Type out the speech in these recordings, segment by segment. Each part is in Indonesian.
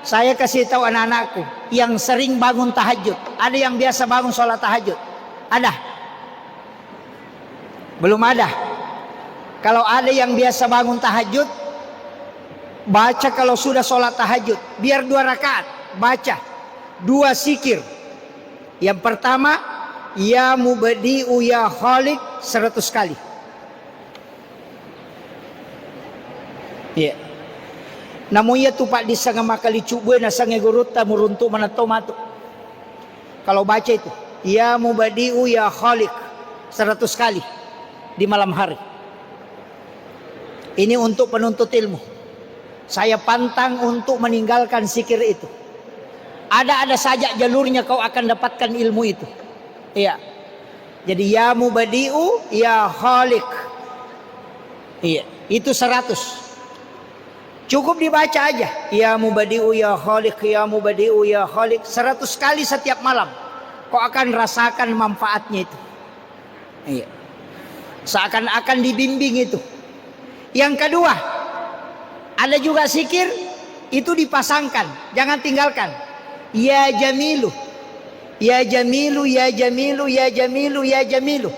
saya kasih tahu anak-anakku yang sering bangun tahajud. Ada yang biasa bangun sholat tahajud? Ada? Belum ada. Kalau ada yang biasa bangun tahajud, baca kalau sudah sholat tahajud, biar 2 rakaat, baca 2 zikir. Yang pertama, ya mubadi'u ya khaliq 100 kali. Ya. Namun ya tupak di sanga makali cubu na sange gurutta muruntu manatomato. Kalau baca itu, ya mubadi'u ya khaliq 100 kali di malam hari. Ini untuk penuntut ilmu. Saya pantang untuk meninggalkan zikir itu. Ada saja jalurnya kau akan dapatkan ilmu itu. Iya. Jadi ya mubadi'u ya khaliq. Iya, itu 100. Cukup dibaca aja. Ya mubadi'u ya khaliq, ya mubadi'u ya khaliq 100 kali setiap malam. Kau akan rasakan manfaatnya itu. Iya. Seakan-akan dibimbing itu. Yang kedua, ada juga zikir itu dipasangkan, jangan tinggalkan. Ya Jamilu, ya Jamilu, ya Jamilu, ya Jamilu, ya Jamilu.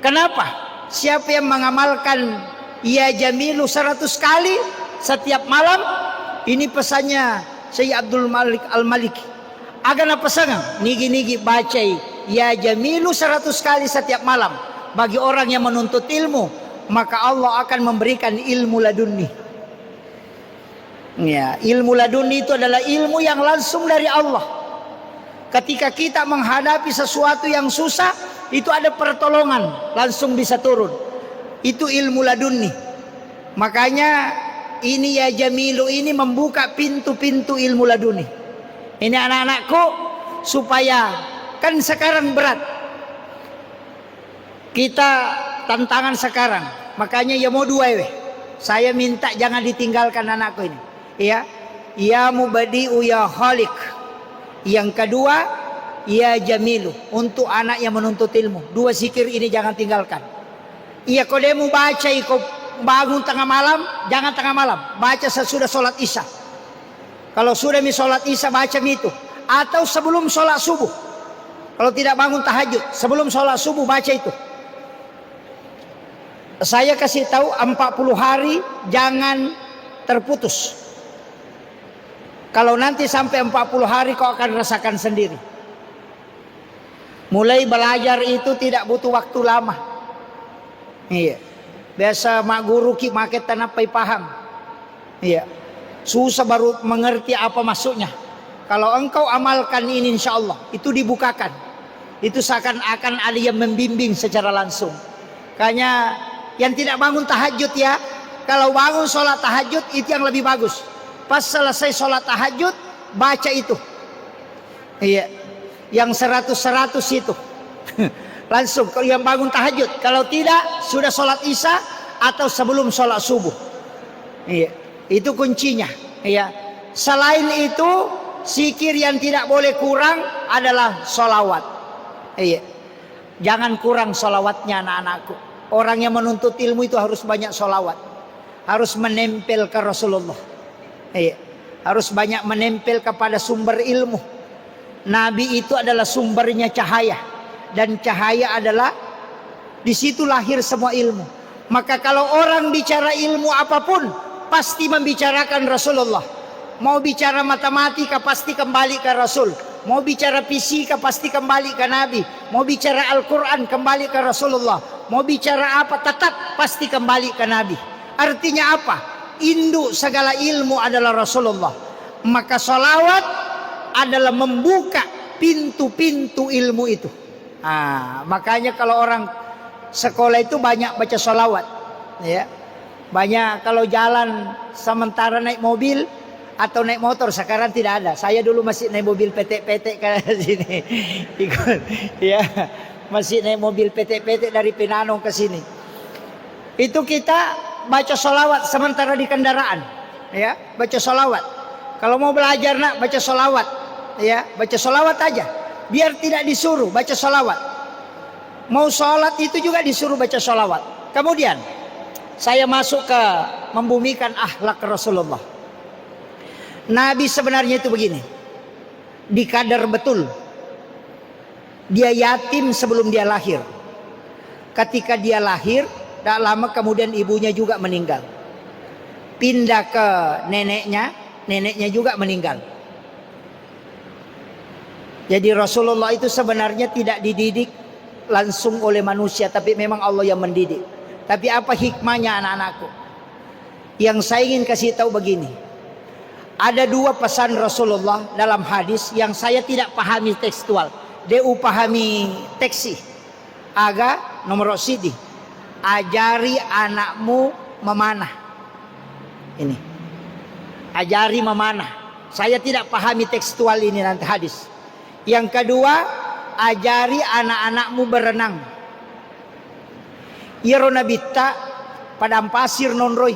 Kenapa? Siapa yang mengamalkan ya Jamilu 100 kali setiap malam, ini pesannya Syekh Abdul Malik Al-Maliki. Agana pesangan, nigi-nigi bacai ya Jamilu 100 kali setiap malam. Bagi orang yang menuntut ilmu, maka Allah akan memberikan ilmu laduni. Ya, ilmu laduni itu adalah ilmu yang langsung dari Allah. Ketika kita menghadapi sesuatu yang susah, itu ada pertolongan, langsung bisa turun. Itu ilmu laduni. Makanya ini ya Jamilu ini membuka pintu-pintu ilmu laduni. Ini anak-anakku supaya kan sekarang berat. Kita tantangan sekarang, makanya ya mau 2 saya minta jangan ditinggalkan anakku ini. Ya mubadi'u ya khaliq. Yang kedua, ya Jamilu untuk anak yang menuntut ilmu. 2 zikir ini jangan tinggalkan. Iya, kalau dia mau baca, kau bangun tengah malam, jangan tengah malam, baca sesudah sholat isya. Kalau sudah sholat isya baca itu, atau sebelum sholat subuh. Kalau tidak bangun tahajud, sebelum sholat subuh baca itu. Saya kasih tahu 40 hari jangan terputus. Kalau nanti sampai 40 hari kau akan rasakan sendiri. Mulai belajar itu tidak butuh waktu lama. Iya. Biasa mak guru ki maket tanapai paham. Iya. Susah baru mengerti apa maksudnya. Kalau engkau amalkan ini insya Allah itu dibukakan. Itu seakan-akan ada yang membimbing secara langsung. Kayaknya yang tidak bangun tahajud ya, kalau bangun sholat tahajud itu yang lebih bagus. Pas selesai sholat tahajud baca itu. Iya. Yang 100 itu. Langsung kalau yang bangun tahajud. Kalau tidak sudah sholat isya atau sebelum sholat subuh. Iya. Itu kuncinya. Iya. Selain itu zikir yang tidak boleh kurang adalah sholawat. Iya. Jangan kurang sholawatnya anak-anakku. Orang yang menuntut ilmu itu harus banyak sholawat. Harus menempel ke Rasulullah. Iya. Harus banyak menempel kepada sumber ilmu. Nabi itu adalah sumbernya cahaya. Dan cahaya adalah di situ lahir semua ilmu. Maka kalau orang bicara ilmu apapun, pasti membicarakan Rasulullah. Mau bicara matematika pasti kembali ke Rasul. Mau bicara fisika pasti kembali ke Nabi. Mau bicara Al-Quran kembali ke Rasulullah. Mau bicara apa tetap pasti kembali ke Nabi. Artinya apa? Induk segala ilmu adalah Rasulullah. Maka sholawat adalah membuka pintu-pintu ilmu itu. Makanya kalau orang sekolah itu banyak baca sholawat. Ya. Banyak kalau jalan sementara naik mobil atau naik motor, sekarang tidak ada. Saya dulu masih naik mobil PT-PT ke sini. Ikut, ya, masih naik mobil PT-PT dari Penanong ke sini. Itu kita baca sholawat sementara di kendaraan, ya, baca sholawat. Kalau mau belajar nak baca sholawat, ya, baca sholawat aja. Biar tidak disuruh baca sholawat. Mau sholat itu juga disuruh baca sholawat. Kemudian saya masuk ke membumikan akhlak Rasulullah. Nabi sebenarnya itu begini, dikadar betul. Dia yatim sebelum dia lahir. Ketika dia lahir, tak lama kemudian ibunya juga meninggal. Pindah ke neneknya, neneknya juga meninggal. Jadi Rasulullah itu sebenarnya tidak dididik langsung oleh manusia, tapi memang Allah yang mendidik. Tapi apa hikmahnya anak-anakku? Yang saya ingin kasih tahu begini. Ada dua pesan Rasulullah dalam hadis yang saya tidak pahami tekstual. Dia pahami teksi. Aga nomor sidi. Ajari anakmu memanah. Ini. Ajari memanah. Saya tidak pahami tekstual ini nanti hadis. Yang kedua, ajari anak-anakmu berenang. Iro nabita padang pasir nonroy.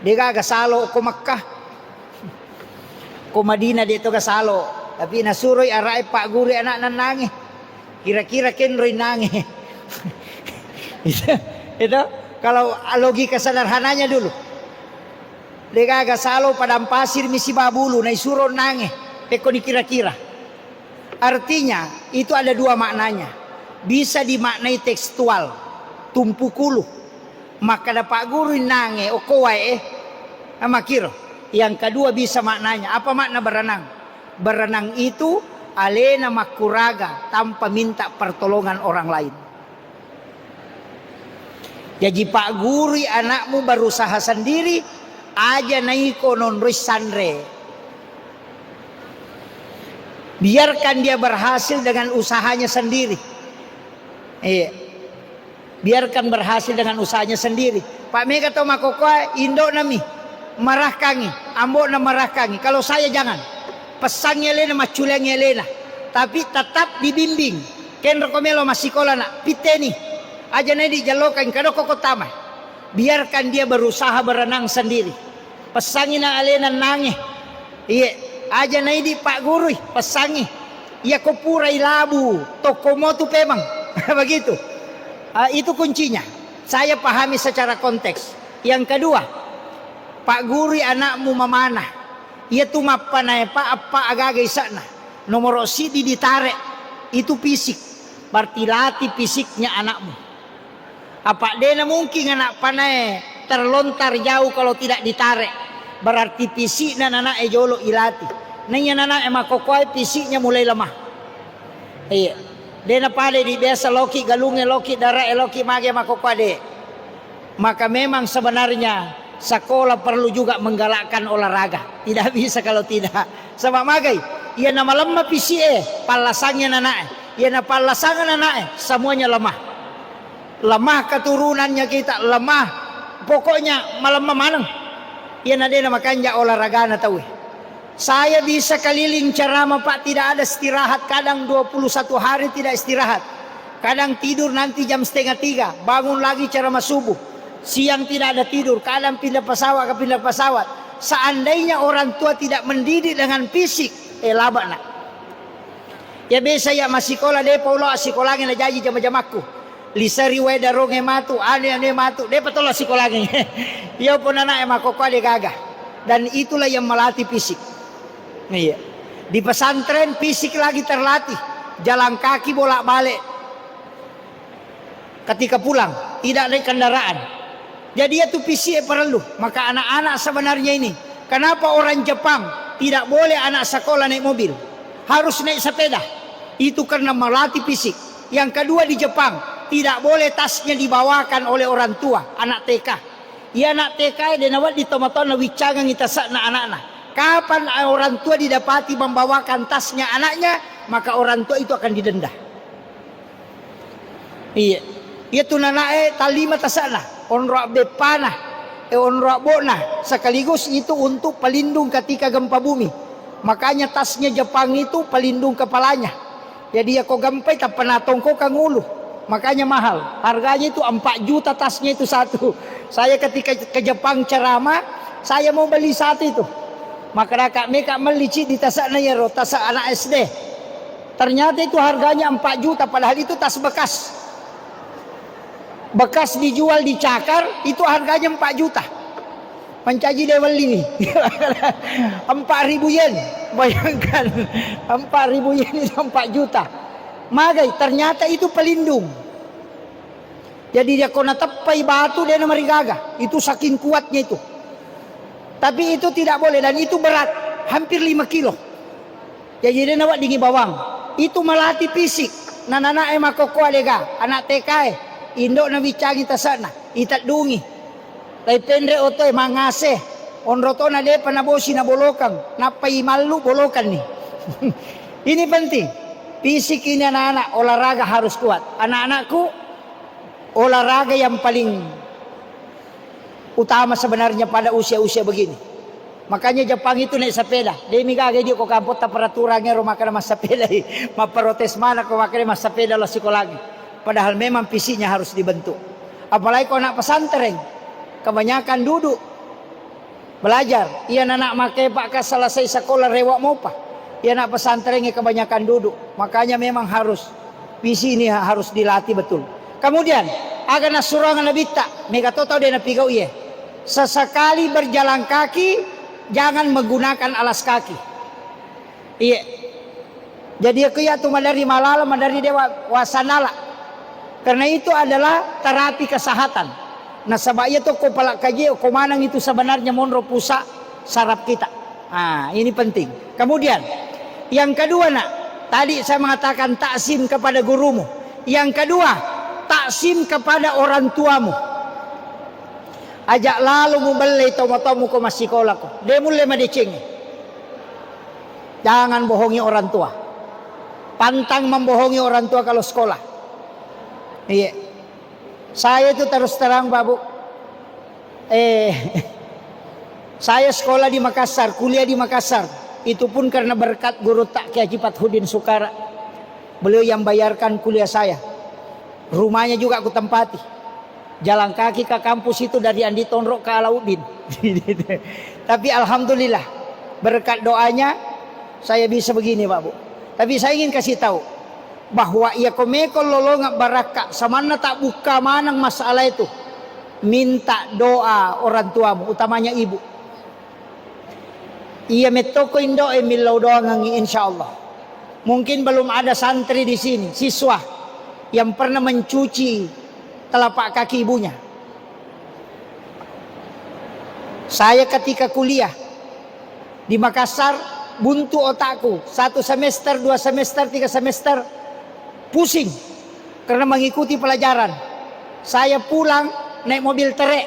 Dia agak salo ko Makkah. Ko Madinah dia itu salo. Tapi nasuroy arai pak guri anak nanangi. Kira-kira kenroy nangi. itu kalau logika sederhananya dulu. Dia agak salo padang pasir misi babulu na isuro nangi. Peko dikira-kira. Artinya itu ada dua maknanya. Bisa dimaknai tekstual, tumpu kulu. Maka dapat guru nange okowai amakiro. Yang kedua bisa maknanya. Apa makna berenang? Berenang itu alena makuraga tanpa minta pertolongan orang lain. Jadi pak guru anakmu berusaha sendiri aja naiko non sandre. Biarkan dia berhasil dengan usahanya sendiri. Biarkan berhasil dengan usahanya sendiri. Pak Mega atau Makokoa Indo nami marah kangi, ambo na marah kangi. Kalau saya jangan. Pesangnya lena maculangnya lena. Tapi tetap dibimbing. Ken rekomelo masikola nak piteni. Aja nadi jalokan kado kokotama. Biarkan dia berusaha berenang sendiri. Pesangin na alena nange. Aja na di pak guru pesangi ya kopurai labu tokomo tu pemang begitu. Itu kuncinya. Saya pahami secara konteks. Yang kedua, pak guru anakmu memanah ia tu mapanai pak apa agak sana nomor sidi ditarik itu fisik berarti latih fisiknya anakmu. Apa dena mungkin anak panai terlontar jauh kalau tidak ditarik. Berarti fisiknya anak jolo ilati. Nanya anak makokoi fisiknya mulai lemah. Iya. Dena pale di biasa loki galungnya loki darah loki mage makokoi de. Maka memang sebenarnya sekolah perlu juga menggalakkan olahraga. Tidak bisa kalau tidak. Sama magai. Ia nama lemah fisik palasangnya anak. Ia nama palasangan anak semuanya lemah. Lemah keturunannya kita lemah. Pokoknya malam manang. Ia nadena makanya olahraga na tahu. Saya bisa keliling ceramah Pak tidak ada istirahat. Kadang 21 hari tidak istirahat. Kadang tidur nanti jam 2:30. Bangun lagi ceramah subuh. Siang tidak ada tidur. Kadang pindah pesawat ke pindah pesawat. Seandainya orang tua tidak mendidik dengan fisik. Labak nak. Ya biasa ya masih sekolah deh paulah sekolahnya na jaji jama-jamaku. Lisari weda ronge matu, ane matu, dia betul sekolahnya. Ya pun anak emak koko dia gagah. Dan itulah yang melatih fisik. Iya. Di pesantren fisik lagi terlatih. Jalan kaki bolak-balik. Ketika pulang tidak naik kendaraan. Jadi itu fisik perlu. Maka anak-anak sebenarnya ini. Kenapa orang Jepang tidak boleh anak sekolah naik mobil? Harus naik sepeda. Itu karena melatih fisik. Yang kedua di Jepang. Tidak boleh tasnya dibawakan oleh orang tua. Anak TK. Ya anak TK dia nawat di tomaton wicangan kita sakna anak-anak. Kapan orang tua didapati membawakan tasnya anaknya, maka orang tua itu akan didenda. Iya. Ia tunanae talima tasana. Onro bepana. Onro bona. Sekaligus itu untuk pelindung ketika gempa bumi. Makanya tasnya Jepang itu pelindung kepalanya. Jadi ya kok gempa tak pernah tongko kangulu. Makanya mahal. Harganya itu 4 juta tasnya itu satu. Saya ketika ke Jepang ceramah, saya mau beli satu itu. Maka kak mereka melici di tasaknya ya tasak anak SD. Ternyata itu harganya 4 juta padahal itu tas bekas. Bekas dijual di Cakar itu harganya 4 juta. Mencaji dia beli 4.000 yen. Bayangkan 4.000 yen itu 4 juta. Magai ternyata itu pelindung. Jadi dia kena tepai batu dia na marigaga. Itu saking kuatnya itu. Tapi itu tidak boleh dan itu berat, hampir 5 kilo. Jadi dia nawak dingi bawang. Itu melatih fisik. Nana makoko alega, anak TK Indo na bicangi tasana, itat dungi. Lai pendre otoy mangase. Onroto na de panabosi na bolokang, napai malu bolokan nih. Ini penting. Fisik ini anak-anak olahraga harus kuat. Anak-anakku olahraga yang paling utama sebenarnya pada usia-usia begini. Makanya Jepang itu naik sepeda. Demi kagak dia kok kampot peraturannya rumah kana mas sepeda. Maprotes mana kok makanya mas sepeda lah sekolahnya. Padahal memang fisiknya harus dibentuk. Apalagi kalau anak pesantren, kebanyakan duduk belajar. Ia anak make pak kas selesai sekolah rewak mopa. Ia anak pesantrennya kebanyakan duduk. Makanya memang harus fisik ini harus dilatih betul. Kemudian agak nasurangan nabita. Mega tahu dia napigau iya. Sesekali berjalan kaki jangan menggunakan alas kaki. Iya. Jadi aku ya tu dari malala dari dewa wasanala. Karena itu adalah terapi kesehatan. Nah sebabnya tu kepala kaji komanang itu sebenarnya monro pusat saraf kita. Ah ini penting. Kemudian yang kedua nak, tadi saya mengatakan taksim kepada gurumu. Yang kedua taksim kepada orang tuamu. Ajak lalu mu beli tomo-tomo ko masikola ko. Dia mulai madicing. Jangan bohongi orang tua. Pantang membohongi orang tua kalau sekolah. Iya. Saya itu terus terang Babu. Saya sekolah di Makassar, kuliah di Makassar. Itu pun karena berkat guru tak Kiai Haji Fathudin Sukara. Beliau yang bayarkan kuliah saya. Rumahnya juga aku tempati. Jalan kaki ke kampus itu dari Andi Tonrok ke Alauddin. Tapi alhamdulillah berkat doanya saya bisa begini Pak Bu. Tapi saya ingin kasih tahu bahwa ia komekol lolongak baraka samana tak buka manang masalah itu. Minta doa orang tuamu, utamanya ibu. Ia metoko indo emilau doa ngangi insyaallah. Mungkin belum ada santri di sini, siswa yang pernah mencuci telapak kaki ibunya. Saya ketika kuliah di Makassar buntu otakku 1 semester, 2 semester, 3 semester pusing karena mengikuti pelajaran. Saya pulang naik mobil terek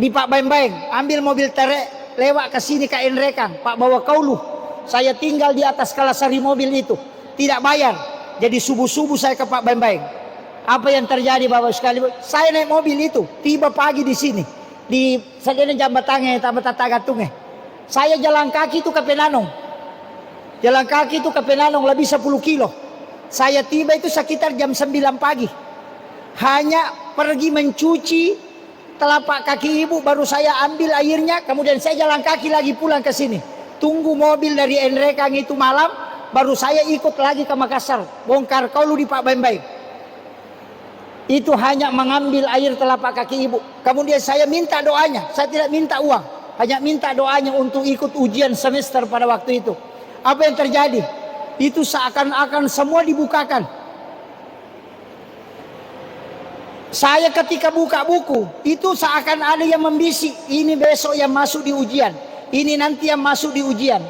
di Pak Baeng-Baeng, ambil mobil terek lewat ke sini ke Enrekang, Pak bawa kaulu. Saya tinggal di atas kalasari mobil itu, tidak bayar. Jadi subuh-subuh saya ke Pak Baeng-Baeng. Apa yang terjadi Bapak sekali? Saya naik mobil itu, tiba pagi di sini, di sadene jambatannya, tagatungnya. Saya jalan kaki itu ke Penanong. Jalan kaki itu ke Penanong lebih 10 kilo. Saya tiba itu sekitar jam 9 pagi. Hanya pergi mencuci telapak kaki ibu, baru saya ambil airnya, kemudian saya jalan kaki lagi pulang ke sini. Tunggu mobil dari Enrekang itu malam, baru saya ikut lagi ke Makassar, bongkar kaulu di Pak Baeng-Baeng. Itu hanya mengambil air telapak kaki ibu. Kemudian saya minta doanya. Saya tidak minta uang. Hanya minta doanya untuk ikut ujian semester pada waktu itu. Apa yang terjadi? Itu seakan-akan semua dibukakan. Saya ketika buka buku, itu seakan ada yang membisik. Ini besok yang masuk di ujian. Ini nanti yang masuk di ujian.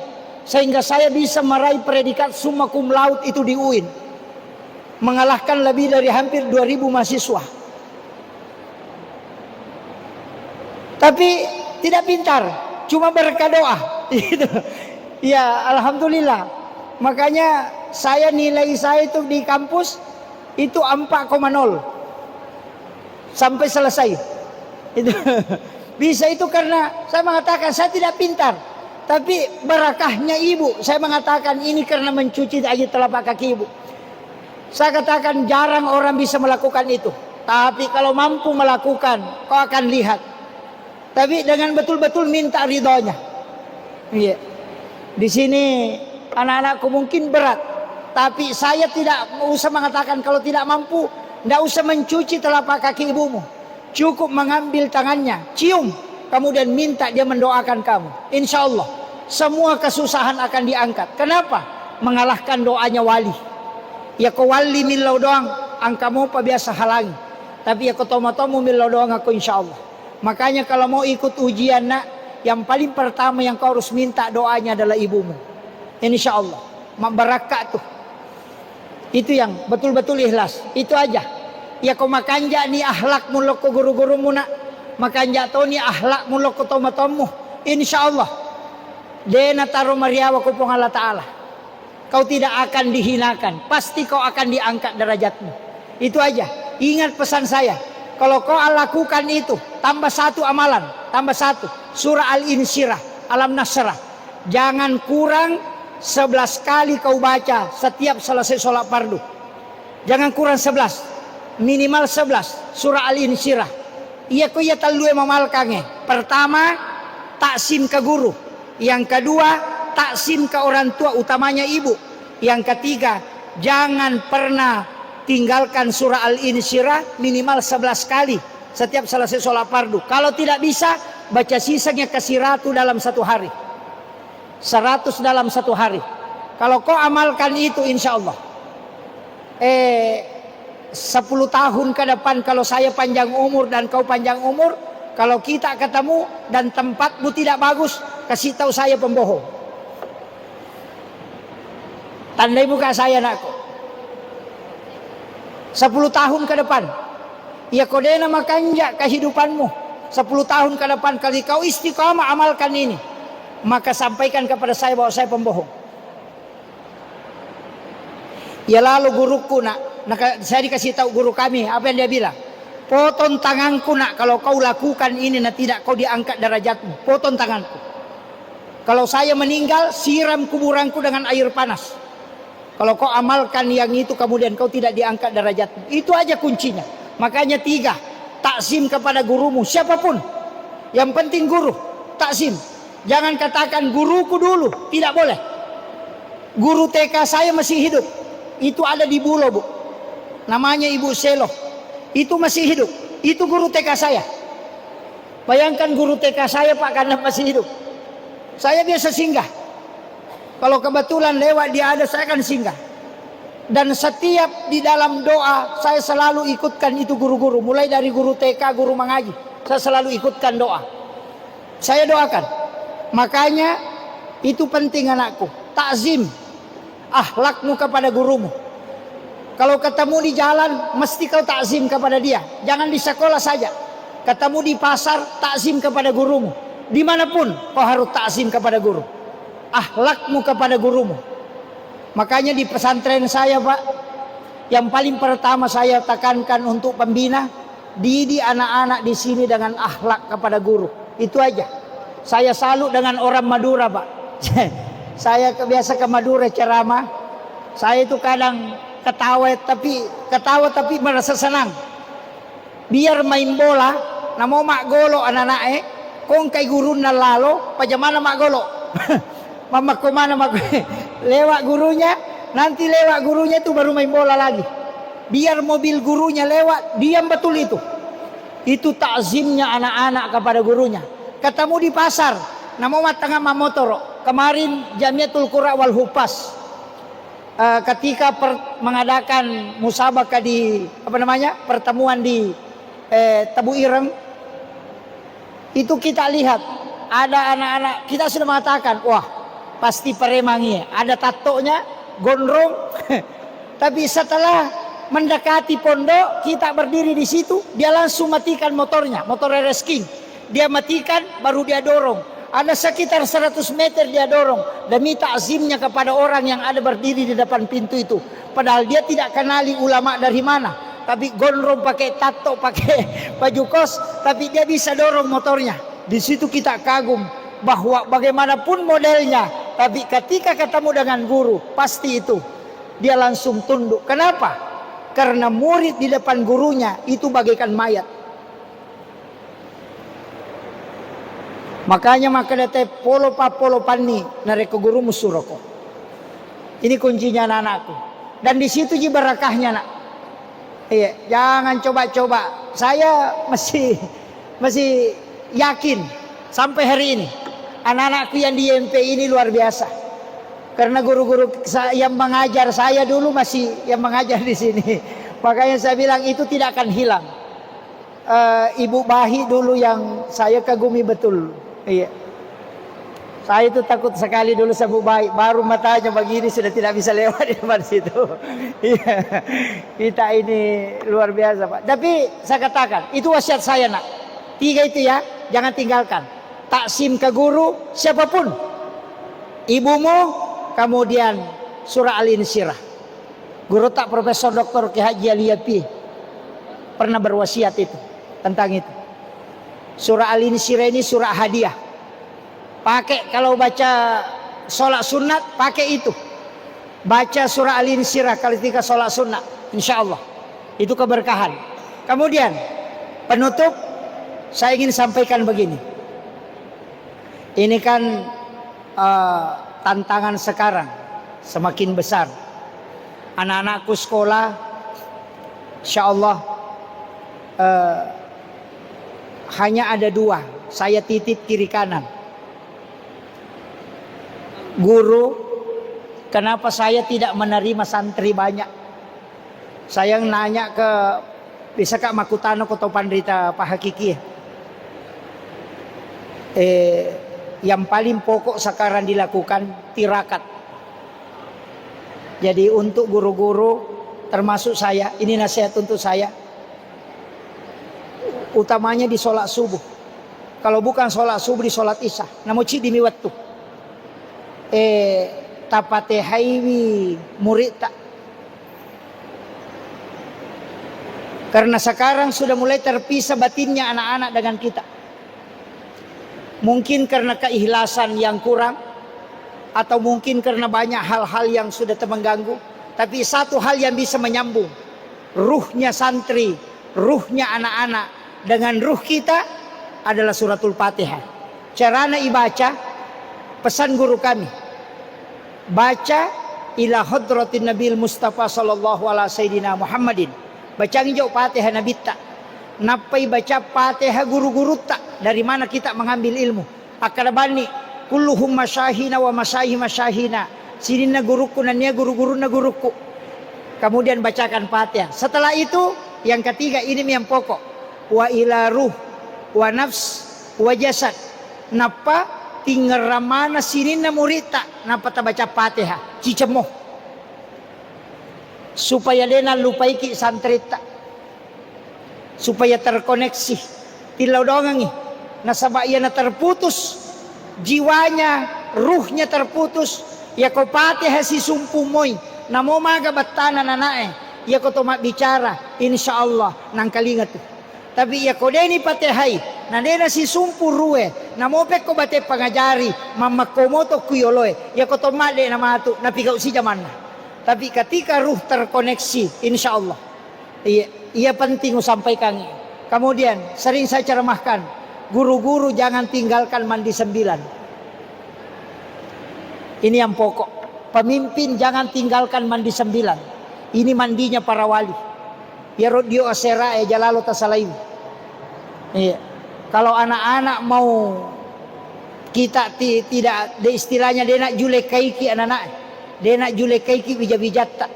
Sehingga saya bisa meraih predikat summa cum laude itu di UIN. Mengalahkan lebih dari hampir 2.000 mahasiswa. Tapi tidak pintar, cuma berkat doa. Ya alhamdulillah. Makanya saya nilai saya itu di kampus itu 4,0 sampai selesai. Itu bisa itu karena saya mengatakan saya tidak pintar, tapi berakahnya ibu. Saya mengatakan ini karena mencuci air telapak kaki ibu. Saya katakan jarang orang bisa melakukan itu. Tapi kalau mampu melakukan, kau akan lihat. Tapi dengan betul-betul minta ridhonya. Iya. Di sini anak-anakku mungkin berat. Tapi saya tidak usah mengatakan kalau tidak mampu, tidak usah mencuci telapak kaki ibumu. Cukup mengambil tangannya, cium. kemudian minta dia mendoakan kamu. Insya Allah semua kesusahan akan diangkat. Kenapa? Mengalahkan doanya wali. Ya ko wali milau doang, angkamu pa biasa halangi. Tapi ya ko tomo-tomo milau doang aku insya Allah. Makanya kalau mau ikut ujian nak, yang paling pertama yang kau harus minta doanya adalah ibumu. Insya Allah, barakat tuh. Itu yang betul-betul ikhlas. Itu aja. Ya kau makanja ni ahlak mulok ko guru-gurumu nak. Makanja to ni ahlak mulok ko tomo-tomo. Insya Allah. Dena taruh mariawa ko pong Allah Ta'ala. Kau tidak akan dihinakan. Pasti kau akan diangkat derajatmu. Itu aja. Ingat pesan saya. Kalau kau lakukan itu, tambah satu amalan, tambah satu. Surah Al-Insyirah, Alam Nasrah. Jangan kurang 11 kali kau baca setiap selesai sholat fardu. Jangan kurang 11. Minimal 11. Surah Al-Insyirah. Iya kau ya talue mamalkange. Pertama, taksim ke guru. Yang kedua, taksim ke orang tua, utamanya ibu. Yang ketiga, jangan pernah tinggalkan surah Al-Insyirah minimal 11 kali setiap selesai sholat fardu. Kalau tidak bisa, baca sisanya kasih ratu dalam satu hari. 100 dalam satu hari. Kalau kau amalkan itu insya Allah 10 tahun ke depan, kalau saya panjang umur dan kau panjang umur, kalau kita ketemu dan tempatmu tidak bagus, kasih tahu saya pembohong. Tandai muka saya nakku. 10 tahun ke depan, ya kodena makanja kehidupanmu. 10 tahun ke depan, kali kau istiqamah amalkan ini, maka sampaikan kepada saya bahwa saya pembohong. Ya lalu guruku nak, saya dikasih tahu guru kami, apa yang dia bilang? Potong tanganku nak, kalau kau lakukan ini nak tidak kau diangkat derajatmu. Potong tanganku. Kalau saya meninggal, siram kuburanku dengan air panas. Kalau kau amalkan yang itu kemudian kau tidak diangkat derajatmu. Itu aja kuncinya. Makanya 3, taksim kepada gurumu siapapun. Yang penting guru, taksim. Jangan katakan guruku dulu, tidak boleh. Guru TK saya masih hidup. Itu ada di Bulo, Bu. Namanya Ibu Selo. Itu masih hidup. Itu guru TK saya. Bayangkan guru TK saya Pak karena masih hidup. Saya biasa singgah. Kalau kebetulan lewat dia ada, saya akan singgah. Dan setiap di dalam doa, saya selalu ikutkan itu guru-guru. Mulai dari guru TK, guru mengaji. Saya selalu ikutkan doa. Saya doakan. Makanya itu penting anakku. Takzim. Akhlakmu kepada gurumu. Kalau ketemu di jalan, mesti kau takzim kepada dia. Jangan di sekolah saja. Ketemu di pasar, takzim kepada gurumu. Dimanapun kau harus takzim kepada guru. Akhlakmu kepada gurumu. Makanya di pesantren saya Pak, yang paling pertama saya tekankan untuk pembina, didik anak-anak di sini dengan akhlak kepada guru. Itu aja. Saya salut dengan orang Madura Pak. Saya biasa ke Madura ceramah. Saya itu kadang ketawa tapi merasa senang. Biar main bola, namo mak golo anak-anak kong kay guru na lalo, pajamana mak golo. Mama kemana mak lewat gurunya, nanti lewat gurunya itu baru main bola lagi. Biar mobil gurunya lewat, diam betul itu. Itu takzimnya anak-anak kepada gurunya. Ketemu di pasar, namo mat tengah mamotoro. Kemarin Jamiatul Qura wal Hupas ketika mengadakan musabaqah di pertemuan di Tebu Ireng, itu kita lihat ada anak-anak, kita sudah mengatakan wah pasti peremangi, ada tatonya, gondrong. Tapi setelah mendekati pondok, kita berdiri di situ, dia langsung matikan motornya, motor RS King. Dia matikan, baru dia dorong. Ada sekitar 100 meter dia dorong demi takzimnya kepada orang yang ada berdiri di depan pintu itu. Padahal dia tidak kenali ulama dari mana, tapi gondrong, pakai tato, pakai baju kos, tapi dia bisa dorong motornya. Di situ kita kagum bahwa bagaimanapun modelnya, tapi ketika ketemu dengan guru, pasti itu dia langsung tunduk. Kenapa? Karena murid di depan gurunya itu bagaikan mayat. Makanya dete polo pani nareko guru musuroko. Ini kuncinya anak-anakku. Dan di situ ji barakahnya nak. Iya, jangan coba-coba. Saya masih yakin Sampai hari ini anak-anakku yang di IMP ini luar biasa. Karena guru-guru yang mengajar saya dulu masih yang mengajar di sini. Makanya saya bilang itu tidak akan hilang. Ibu Bahi dulu yang saya kagumi betul. Iya. Saya itu takut sekali dulu sama Bu Bahi. Baru matanya begini sudah tidak bisa lewat di depan situ. Iya. Kita ini luar biasa, Pak. Tapi saya katakan, itu wasiat saya, nak. 3 itu ya, jangan tinggalkan. Taksim ke guru siapapun. Ibumu, kemudian surah Al-Insyirah. Guru tak Profesor Dr. Ki Haji Ali Yapi pernah berwasiat itu tentang itu. Surah Al-Insyirah ini surah hadiah. Pakai kalau baca sholat sunat, pakai itu. Baca surah Al-Insyirah kalau ketika sholat sunat, insya Allah itu keberkahan. Kemudian penutup, saya ingin sampaikan begini. Ini kan tantangan sekarang semakin besar. Anak-anakku sekolah, insya Allah hanya ada 2. Saya titip kiri kanan. Guru, kenapa saya tidak menerima santri banyak? Saya nanya ke bisa Kak Makutano atau Pandrita Pak Hakiki. Yang paling pokok sekarang dilakukan tirakat. Jadi untuk guru-guru termasuk saya, ini nasihat untuk saya. Utamanya di sholat subuh. Kalau bukan sholat subuh di sholat isya. Namun cik dimi waktu. Tapate haiwi murid tak. Karena sekarang sudah mulai terpisah batinnya anak-anak dengan kita. Mungkin karena keikhlasan yang kurang, atau mungkin karena banyak hal-hal yang sudah mengganggu. Tapi satu hal yang bisa menyambung ruhnya santri, ruhnya anak-anak dengan ruh kita adalah suratul Fatihah. Caranya ibaca, pesan guru kami, baca ila hadratin Nabil Mustafa sallallahu alaihi sayyidina Muhammadin. Bacaan jauh Fatihah Nabi tak. Napai baca Fatihah guru-guru tak. Dari mana kita mengambil ilmu? Akadabani kulluhum masyahina wa masyahi masyahina. Sinina guruku dan nia guru-guru na guruku. Kemudian bacakan Fatihah. Setelah itu yang ketiga ini yang pokok. Wa ila ruh wa nafs wa jasad. Napa tinggal ramana sinina murita. Napa ta baca Fatihah. Cicemoh. Supaya dena lupaiki santrita. Supaya terkoneksi. Tilau dongangi. Nasabak ia terputus. Jiwanya, ruhnya terputus. Ya kau Fatihah si sumpu moy. Namo maga batana nanae. Ya kau tomat bicara. Insya Allah. Nang kalingat tu. Tapi ya kau deni Fatihai. Nandena si sumpu ruwe. Namo pek kau bate pangajari. Mama komoto kuyoloe. Ya kau tomat de nama tu. Napi kau si jaman. Tapi ketika ruh terkoneksi. Insya Allah. Ia penting sampaikan. Kemudian sering saya ceramahkan. Guru-guru jangan tinggalkan mandi 9. Ini yang pokok. Pemimpin jangan tinggalkan mandi 9. Ini mandinya para wali. Ya rodio asera jalalo tasalaim. Iya. Kalau anak-anak mau kita tidak de istilahnya dia nak julekaiki anak-anak. Dia nak julekaiki wijat-wijatta.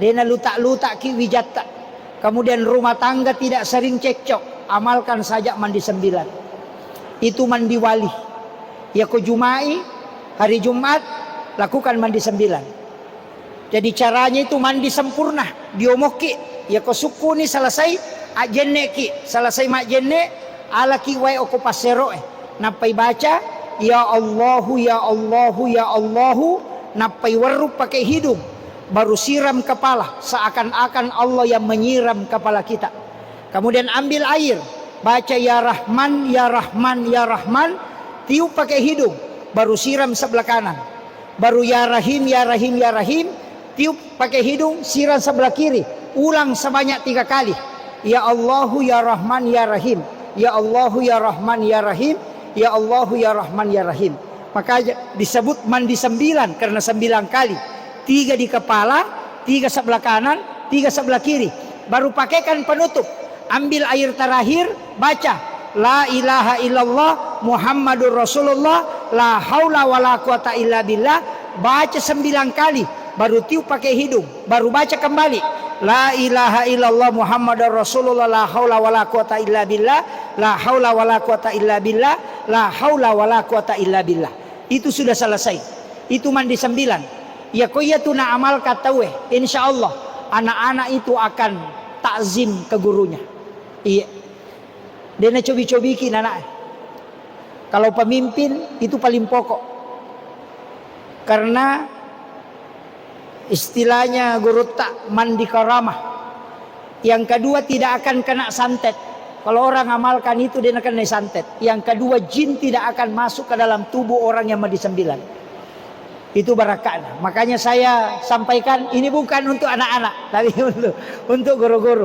Dia nak lutak-lutak ki wijatta. Kemudian rumah tangga tidak sering cekcok. Amalkan saja mandi 9. Itu mandi wali. Ya ko Jumai hari Jumat lakukan mandi 9. Jadi caranya itu mandi sempurna. Diomoki. Ya ko suku ni selesai ajenne ki. Selesai mak jenne ala ki wai oko pasero napai baca ya Allahu ya Allahu ya Allahu napai waru pakai hidung. Baru siram kepala. Seakan-akan Allah yang menyiram kepala kita. Kemudian ambil air. Baca ya Rahman, ya Rahman, ya Rahman. Tiup pakai hidung. Baru siram sebelah kanan. Baru ya Rahim, ya Rahim, ya Rahim. Tiup pakai hidung, siram sebelah kiri. Ulang sebanyak 3 kali. Ya Allahu, ya Rahman, ya Rahim. Ya Allahu, ya Rahman, ya Rahim. Ya Allahu, ya Rahman, ya Rahim. Maka disebut mandi 9 karena 9 kali. 3 di kepala, 3 sebelah kanan, 3 sebelah kiri. Baru pakaikan penutup. Ambil air terakhir, baca la ilaha illallah Muhammadur Rasulullah, la haula wala quwata illa billah, baca 9 kali, baru tiup pakai hidung, baru baca kembali, la ilaha illallah Muhammadur Rasulullah, la haula wala quwata illa billah, la haula wala quwata illa billah, la haula wala quwata illa billah. Itu sudah selesai. Itu mandi 9. Ya koyatuna amal katawe, insyaallah anak-anak itu akan takzim ke gurunya. Iya. Dia nak cobi-cobikin anak. Kalau pemimpin itu paling pokok. Karena istilahnya guru tak mandi karamah. Yang kedua tidak akan kena santet. Kalau orang amalkan itu dia akan kena santet. Yang kedua jin tidak akan masuk ke dalam tubuh orang yang mandi 9. Itu barakah. Makanya saya sampaikan ini bukan untuk anak-anak, tapi untuk guru-guru.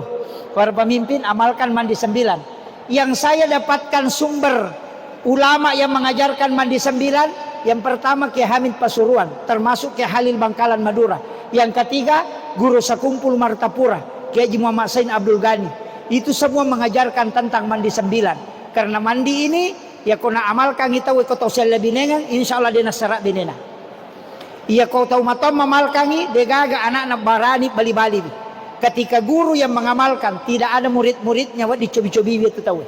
Para pemimpin amalkan mandi 9. Yang saya dapatkan sumber ulama yang mengajarkan mandi 9, yang pertama Kiai Hamid Pasuruan, termasuk Kiai Halil Bangkalan Madura. Yang ketiga Guru Sakumpul Martapura, Kiai Haji Muhammad Sain Abdul Ghani. Itu semua mengajarkan tentang mandi 9. Karena mandi ini ya kena amalkan kita we kota sel binengan, insyaallah dia nasara binena. Ia kau tahu matom memalkangi degaga anak-anak barani bali-bali. Ketika guru yang mengamalkan tidak ada murid-muridnya wah dicobi-cobi itu tahu.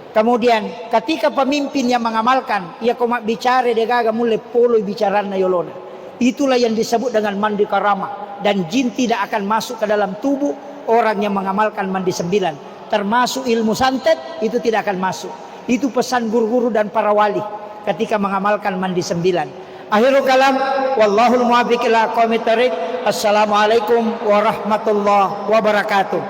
Kemudian ketika pemimpin yang mengamalkan ia kau mak bicara degaga mulai polo bicarana yolona. Itulah yang disebut dengan mandi karamah, dan jin tidak akan masuk ke dalam tubuh orang yang mengamalkan mandi 9. Termasuk ilmu santet itu tidak akan masuk. Itu pesan guru-guru dan para wali ketika mengamalkan mandi 9. Akhirul kalam, wallahul muwaffiq ila aqwamit thoriq. Assalamualaikum warahmatullahi wabarakatuh.